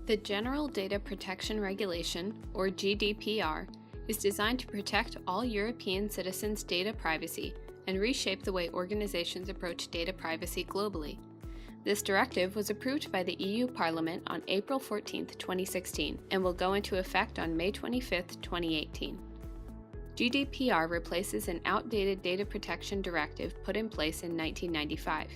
The General Data Protection Regulation, or GDPR, is designed to protect all European citizens' data privacy and reshape the way organizations approach data privacy globally. This directive was approved by the EU Parliament on April 14, 2016, and will go into effect on May 25, 2018. GDPR replaces an outdated data protection directive put in place in 1995.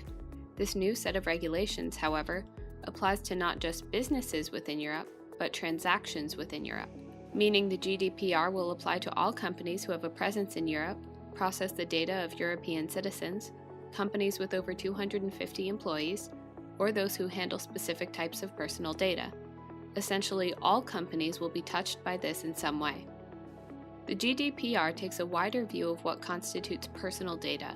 This new set of regulations, however, applies to not just businesses within Europe, but transactions within Europe, meaning the GDPR will apply to all companies who have a presence in Europe, process the data of European citizens, companies with over 250 employees, or those who handle specific types of personal data. Essentially, all companies will be touched by this in some way. The GDPR takes a wider view of what constitutes personal data.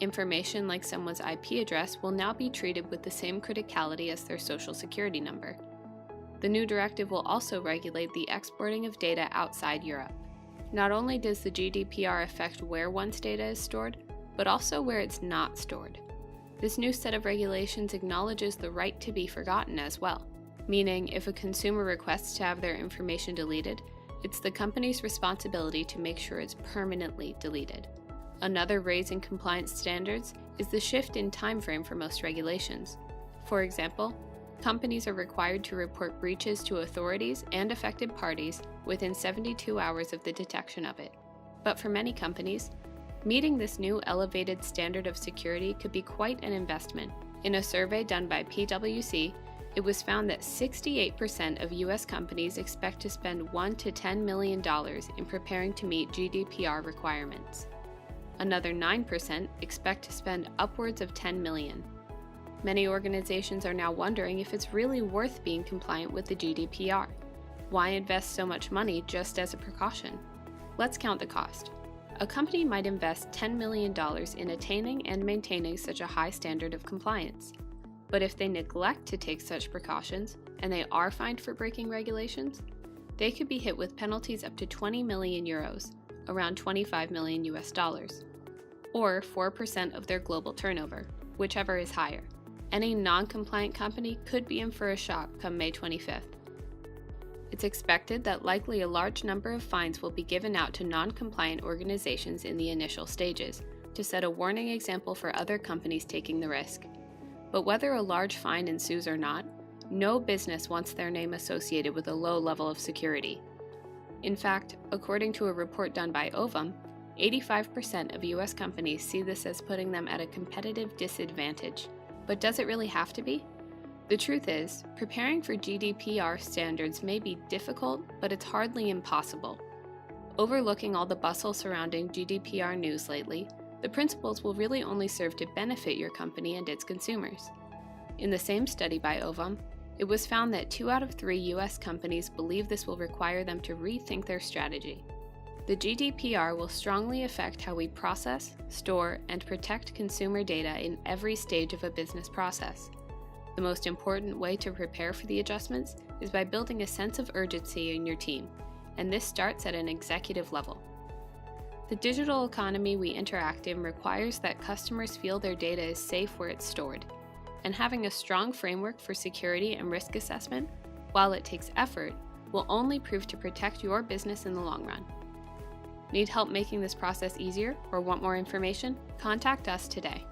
Information like someone's IP address will now be treated with the same criticality as their social security number. The new directive will also regulate the exporting of data outside Europe. Not only does the GDPR affect where one's data is stored, but also where it's not stored. This new set of regulations acknowledges the right to be forgotten as well, meaning if a consumer requests to have their information deleted, it's the company's responsibility to make sure it's permanently deleted. Another raise in compliance standards is the shift in time frame for most regulations. For example, companies are required to report breaches to authorities and affected parties within 72 hours of the detection of it. But for many companies, meeting this new elevated standard of security could be quite an investment. In a survey done by PwC, it was found that 68% of U.S. companies expect to spend $1 to $10 million in preparing to meet GDPR requirements. Another 9% expect to spend upwards of $10 million. Many organizations are now wondering if it's really worth being compliant with the GDPR. Why invest so much money just as a precaution? Let's count the cost. A company might invest $10 million in attaining and maintaining such a high standard of compliance. But if they neglect to take such precautions, and they are fined for breaking regulations, they could be hit with penalties up to 20 million euros, around $25 million US, or 4% of their global turnover, whichever is higher. Any non-compliant company could be in for a shock come May 25th. It's expected that likely a large number of fines will be given out to non-compliant organizations in the initial stages, to set a warning example for other companies taking the risk. But whether a large fine ensues or not, no business wants their name associated with a low level of security. In fact, according to a report done by Ovum, 85% of US companies see this as putting them at a competitive disadvantage. But does it really have to be? The truth is, preparing for GDPR standards may be difficult, but it's hardly impossible. Overlooking all the bustle surrounding GDPR news lately, the principles will really only serve to benefit your company and its consumers. In the same study by Ovum, it was found that 2 out of 3 US companies believe this will require them to rethink their strategy. The GDPR will strongly affect how we process, store, and protect consumer data in every stage of a business process. The most important way to prepare for the adjustments is by building a sense of urgency in your team, and this starts at an executive level. The digital economy we interact in requires that customers feel their data is safe where it's stored, and having a strong framework for security and risk assessment, while it takes effort, will only prove to protect your business in the long run. Need help making this process easier or want more information? Contact us today.